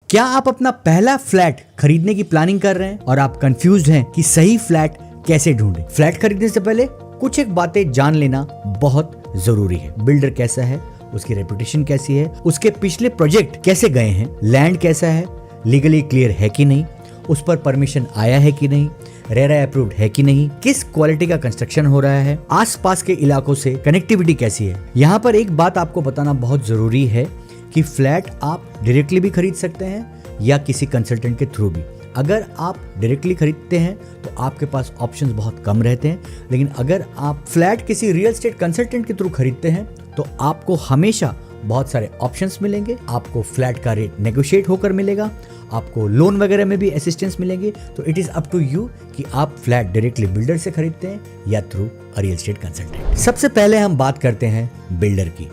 क्या आप अपना पहला फ्लैट खरीदने की प्लानिंग कर रहे हैं और आप कंफ्यूज्ड हैं कि सही फ्लैट कैसे ढूंढें? फ्लैट खरीदने से पहले कुछ एक बातें जान लेना बहुत जरूरी है। बिल्डर कैसा है, उसकी रेपुटेशन कैसी है, उसके पिछले प्रोजेक्ट कैसे गए हैं, लैंड कैसा है, लीगली क्लियर है कि नहीं, उस पर परमिशन आया है कि नहीं, रेरा अप्रूव्ड है कि नहीं, किस क्वालिटी का कंस्ट्रक्शन हो रहा है, आसपास के इलाकों से कनेक्टिविटी कैसी है। यहाँ पर एक बात आपको बताना बहुत जरूरी है कि फ्लैट आप डायरेक्टली भी खरीद सकते हैं या किसी कंसल्टेंट के थ्रू भी। अगर आप डायरेक्टली खरीदते हैं तो आपके पास ऑप्शंस बहुत कम रहते हैं, लेकिन अगर आप फ्लैट किसी रियल एस्टेट कंसल्टेंट के थ्रू खरीदते हैं तो आपको हमेशा बहुत सारे ऑप्शंस मिलेंगे। आपको फ्लैट का रेट नेगोशिएट होकर मिलेगा, आपको लोन वगैरह में भी असिस्टेंस मिलेंगे। तो it is up to you कि आप फ्लैट डायरेक्टली बिल्डर से खरीदते हैं या through a real estate consultant. सबसे पहले हम बात करते हैं बिल्डर की।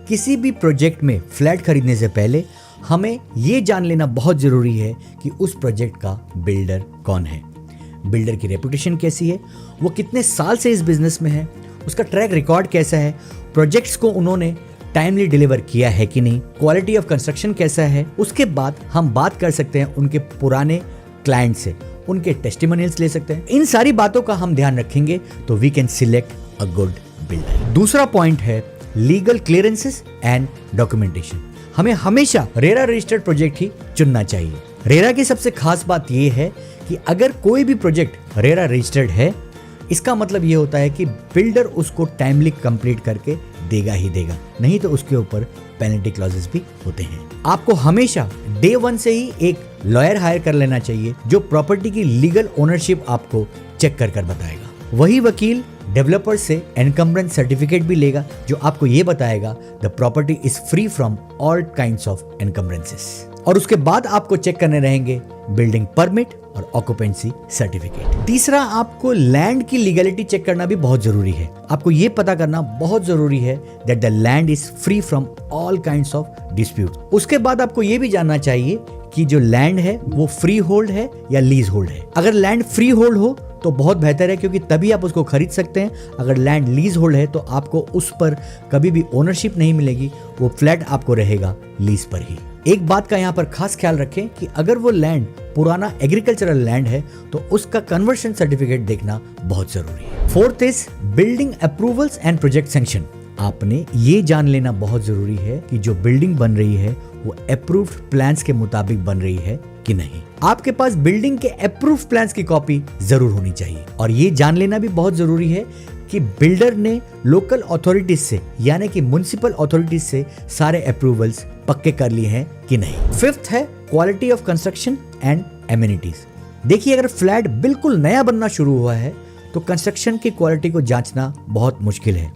किसी भी प्रोजेक्ट में फ्लैट खरीदने से पहले हमें ये जान लेना बहुत जरूरी है कि उस प्रोजेक्ट का बिल्डर कौन है, बिल्डर की रेपुटेशन कैसी है, वो कितने साल से इस बिजनेस में है, उसका ट्रैक रिकॉर्ड कैसा है, प्रोजेक्ट्स को उन्होंने टाइमली डिलीवर किया है कि नहीं, क्वालिटी ऑफ कंस्ट्रक्शन कैसा है। उसके बाद हम बात कर सकते हैं उनके पुराने क्लाइंट से, उनके टेस्टिमोनियल्स ले सकते हैं। इन सारी बातों का हम ध्यान रखेंगे तो we can select a good builder. दूसरा पॉइंट है लीगल क्लियरेंसेस एंड डॉक्यूमेंटेशन। हमें हमेशा रेरा रजिस्टर्ड प्रोजेक्ट ही चुनना चाहिए। रेरा की सबसे खास बात यह है कि अगर कोई भी प्रोजेक्ट रेरा रजिस्टर्ड है, इसका मतलब ये होता है कि बिल्डर उसको टाइमली कंप्लीट करके देगा ही देगा, नहीं तो उसके ऊपर पेनल्टी क्लॉजेस भी होते हैं। आपको हमेशा डे 1 से ही एक लॉयर हायर कर लेना चाहिए जो प्रॉपर्टी की लीगल ओनरशिप आपको चेक कर बताएगा। वही वकील डेवलपर से एनकम्बरेंस सर्टिफिकेट भी लेगा जो आपको ये बताएगा the property is free from all kinds of encumbrances. और उसके बाद आपको चेक करने रहेंगे बिल्डिंग परमिट और ऑक्यूपेंसी सर्टिफिकेट। तीसरा, आपको लैंड की लीगलिटी चेक करना भी बहुत जरूरी है। आपको ये पता करना बहुत जरूरी है that the land is free from all kinds of dispute. उसके बाद आपको ये भी जानना चाहिए कि जो लैंड है वो फ्री होल्ड है या लीज होल्ड है। अगर लैंड फ्री होल्ड हो तो बहुत बेहतर है, क्योंकि तभी आप उसको खरीद सकते हैं। अगर लैंड लीज होल्ड है तो आपको उस पर कभी भी ओनरशिप नहीं मिलेगी, वो फ्लैट आपको रहेगा लीज पर ही। एक बात का यहाँ पर खास ख्याल रखें कि अगर वो लैंड पुराना एग्रीकल्चरल लैंड है तो उसका कन्वर्शन सर्टिफिकेट देखना बहुत जरूरी है। Fourth is building approvals and project sanction. आपने ये जान लेना बहुत जरूरी है कि जो बिल्डिंग बन रही है वो अप्रूव्ड प्लान्स के मुताबिक बन रही है कि नहीं। आपके पास बिल्डिंग के अप्रूव्ड प्लान्स की कॉपी जरूर होनी चाहिए। और ये जान लेना भी बहुत जरूरी है कि बिल्डर ने लोकल अथॉरिटीज से यानी कि म्युनिसिपल अथॉरिटीज से सारे अप्रूवल्स पक्के कर लिए हैं कि नहीं। फिफ्थ है quality of construction and amenities. देखिए, अगर फ्लैट बिल्कुल नया बनना शुरू हुआ है तो कंस्ट्रक्शन की क्वालिटी को जांचना बहुत मुश्किल है।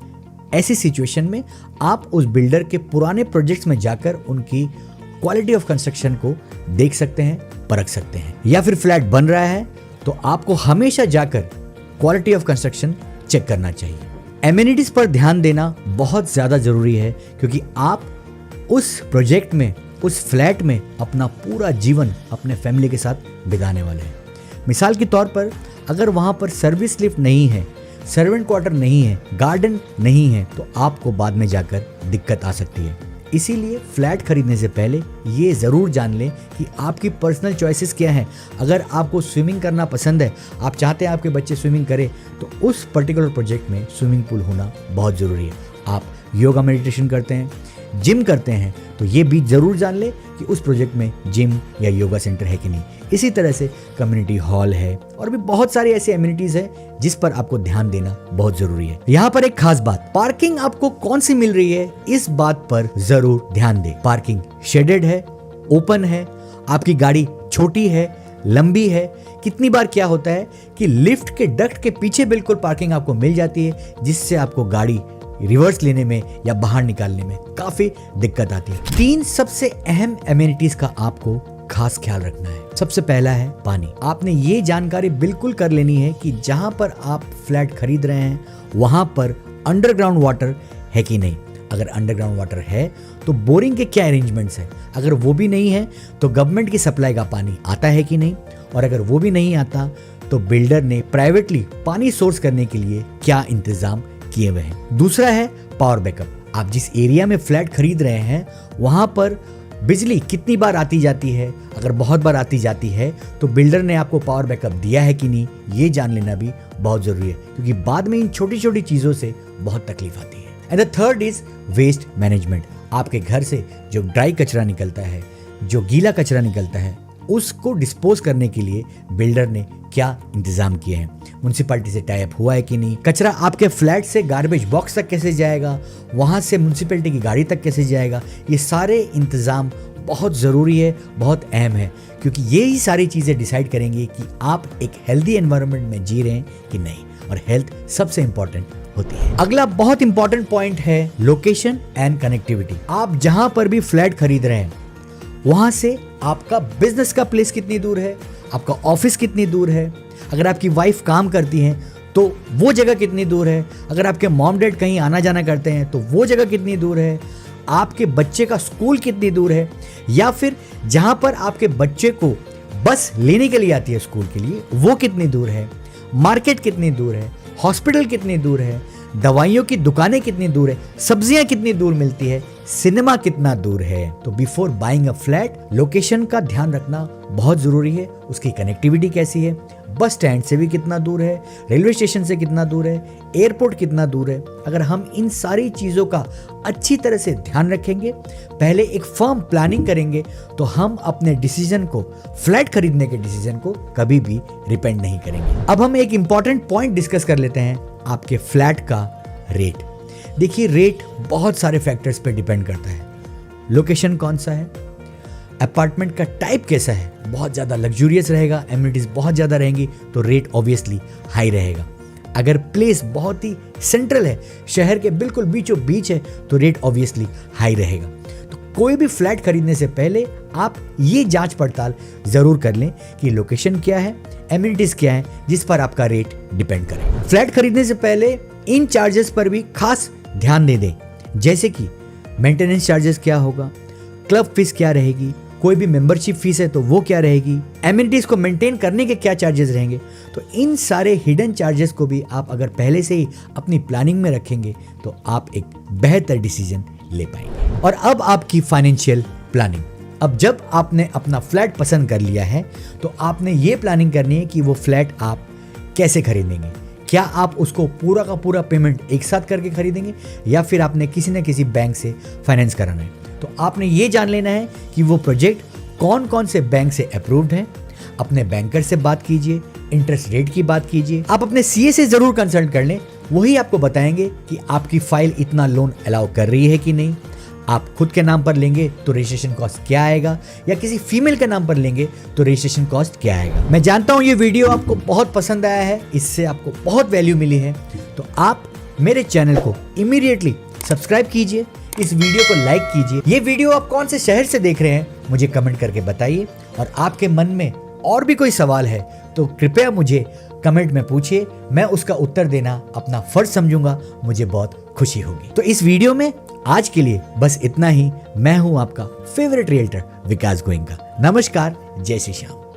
ऐसी सिचुएशन में आप उस बिल्डर के पुराने प्रोजेक्ट्स में जाकर उनकी क्वालिटी ऑफ कंस्ट्रक्शन को देख सकते हैं, परख सकते हैं। या फिर फ्लैट बन रहा है तो आपको हमेशा जाकर क्वालिटी ऑफ कंस्ट्रक्शन चेक करना चाहिए। एमिनिटीज पर ध्यान देना बहुत ज्यादा जरूरी है, क्योंकि आप उस प्रोजेक्ट में, उस फ्लैट में अपना पूरा जीवन अपने फैमिली के साथ बिताने वाले हैं। मिसाल के तौर पर अगर वहां पर सर्विस लिफ्ट नहीं है, सर्वेंट क्वार्टर नहीं है, गार्डन नहीं है, तो आपको बाद में जाकर दिक्कत आ सकती है। इसीलिए फ्लैट खरीदने से पहले ये ज़रूर जान लें कि आपकी पर्सनल चॉइसेस क्या हैं। अगर आपको स्विमिंग करना पसंद है, आप चाहते हैं आपके बच्चे स्विमिंग करें, तो उस पर्टिकुलर प्रोजेक्ट में स्विमिंग पूल होना बहुत ज़रूरी है। आप योगा मेडिटेशन करते हैं, जिम करते हैं, तो ये भी ज़रूर जान लें कि उस प्रोजेक्ट में जिम या योगा सेंटर है कि नहीं। इसी तरह से कम्युनिटी हॉल है और भी बहुत सारी ऐसी एमिनिटीज है जिस पर आपको ध्यान देना बहुत जरूरी है। यहाँ पर एक खास बात, पार्किंग आपको कौन सी मिल रही है, इस बात पर जरूर ध्यान दें। पार्किंग शेडेड है, ओपन है, आपकी गाड़ी छोटी है, लंबी है। कितनी बार क्या होता है कि लिफ्ट के डक्ट के पीछे बिल्कुल पार्किंग आपको मिल जाती है, जिससे आपको गाड़ी रिवर्स लेने में या बाहर निकालने में काफी दिक्कत आती है। 3 सबसे अहम एमिनिटीज का आपको खास ख्याल रखना है। सबसे पहला है पानी। आपने ये जानकारी बिल्कुल कर लेनी है कि जहां पर आप फ्लैट खरीद रहे हैं वहां पर अंडरग्राउंड वाटर है कि नहीं। अगर अंडरग्राउंड वाटर है तो बोरिंग के क्या अरेंजमेंट्स है, अगर वो भी नहीं है तो गवर्नमेंट की सप्लाई का पानी आता है कि नहीं, और अगर वो भी नहीं आता तो बिल्डर ने प्राइवेटली पानी सोर्स करने के लिए क्या इंतजाम किए हुए हैं। दूसरा है पावर बैकअप। आप जिस एरिया में फ्लैट खरीद रहे हैं वहां पर बिजली कितनी बार आती जाती है, अगर बहुत बार आती जाती है तो बिल्डर ने आपको पावर बैकअप दिया है कि नहीं, ये जान लेना भी बहुत जरूरी है, क्योंकि बाद में इन छोटी छोटी चीजों से बहुत तकलीफ आती है। And the third is waste management. आपके घर से जो ड्राई कचरा निकलता है, जो गीला कचरा निकलता है, उसको डिस्पोज करने के लिए बिल्डर ने क्या इंतजाम किए हैं, म्युनिसिपैलिटी से टाई अप हुआ है कि नहीं, कचरा आपके फ्लैट से गार्बेज बॉक्स तक कैसे जाएगा, वहां से म्युनिसिपैलिटी की गाड़ी तक कैसे जाएगा, ये सारे इंतजाम बहुत ज़रूरी है, बहुत अहम है, क्योंकि यही सारी चीज़ें डिसाइड करेंगी कि आप एक हेल्दी एनवायरनमेंट में जी रहे हैं कि नहीं, और हेल्थ सबसे इंपॉर्टेंट होती है। अगला बहुत इंपॉर्टेंट पॉइंट है लोकेशन एंड कनेक्टिविटी। आप जहां पर भी फ्लैट खरीद रहे हैं वहां से आपका बिजनेस का प्लेस कितनी दूर है, आपका ऑफिस कितनी दूर है, अगर आपकी वाइफ काम करती हैं तो वो जगह कितनी दूर है, अगर आपके मॉम डैड कहीं आना जाना करते हैं तो वो जगह कितनी दूर है, आपके बच्चे का स्कूल कितनी दूर है, या फिर जहां पर आपके बच्चे को बस लेने के लिए आती है स्कूल के लिए वो कितनी दूर है, मार्केट कितनी दूर है, हॉस्पिटल कितनी दूर है, दवाइयों की दुकानें कितनी दूर है, सब्जियां कितनी दूर मिलती है, सिनेमा कितना दूर है। तो before buying a flat location का ध्यान रखना बहुत जरूरी है। उसकी कनेक्टिविटी कैसी है, बस स्टैंड से भी कितना दूर है, रेलवे स्टेशन से कितना दूर है, एयरपोर्ट कितना दूर है। अगर हम इन सारी चीज़ों का अच्छी तरह से ध्यान रखेंगे, पहले एक फर्म प्लानिंग करेंगे, तो हम अपने डिसीजन को, फ्लैट खरीदने के डिसीजन को कभी भी रिपेंड नहीं करेंगे। अब हम एक इंपॉर्टेंट पॉइंट डिस्कस कर लेते हैं, आपके फ्लैट का रेट। देखिए, रेट बहुत सारे फैक्टर्स पे डिपेंड करता है। लोकेशन कौन सा है, अपार्टमेंट का टाइप कैसा है, बहुत ज़्यादा लग्जूरियस रहेगा, एमिनिटीज बहुत ज़्यादा रहेंगी तो रेट ऑब्वियसली हाई रहेगा। अगर प्लेस बहुत ही सेंट्रल है, शहर के बिल्कुल बीचों बीच है, तो रेट ऑब्वियसली हाई रहेगा। तो कोई भी फ्लैट खरीदने से पहले आप ये जांच पड़ताल ज़रूर कर लें कि लोकेशन क्या है, एमिनिटीज क्या है, जिस पर आपका रेट डिपेंड करे। फ्लैट खरीदने से पहले इन चार्जेस पर भी खास ध्यान दे दें, जैसे कि मेंटेनेंस चार्जेस क्या होगा, क्लब फीस क्या रहेगी, कोई भी मेंबरशिप फीस है तो वो क्या रहेगी, एमिनिटीज को मेंटेन करने के क्या चार्जेस रहेंगे। तो इन सारे हिडन चार्जेस को भी आप अगर पहले से ही अपनी प्लानिंग में रखेंगे तो आप एक बेहतर डिसीजन ले पाएंगे। और अब आपकी फाइनेंशियल प्लानिंग। अब जब आपने अपना फ्लैट पसंद कर लिया है तो आपने ये प्लानिंग करनी है कि वो फ्लैट आप कैसे खरीदेंगे। क्या आप उसको पूरा का पूरा पेमेंट एक साथ करके खरीदेंगे, या फिर आपने किसी न किसी बैंक से फाइनेंस कराना है। तो आपने ये जान लेना है कि वो प्रोजेक्ट कौन कौन से बैंक से अप्रूव्ड है। अपने बैंकर से बात कीजिए, इंटरेस्ट रेट की बात कीजिए। आप अपने सीए से जरूर कंसल्ट कर लें, वही आपको बताएंगे कि आपकी फाइल इतना लोन अलाउ कर रही है कि नहीं। आप खुद के नाम पर लेंगे तो रजिस्ट्रेशन कॉस्ट क्या आएगा, या किसी फीमेल के नाम पर लेंगे तो रजिस्ट्रेशन कॉस्ट क्या आएगा। मैं जानता हूं ये वीडियो आपको बहुत पसंद आया है, इससे आपको बहुत वैल्यू मिली है, तो आप मेरे चैनल को इमीडिएटली सब्सक्राइब कीजिए, इस वीडियो को लाइक कीजिए। ये वीडियो आप कौन से शहर से देख रहे हैं मुझे कमेंट करके बताइए, और आपके मन में और भी कोई सवाल है तो कृपया मुझे कमेंट में पूछिए, मैं उसका उत्तर देना अपना फर्ज समझूंगा, मुझे बहुत खुशी होगी। तो इस वीडियो में आज के लिए बस इतना ही। मैं हूं आपका फेवरेट रियल्टर विकास गोयनका। नमस्कार, जय श्री श्याम।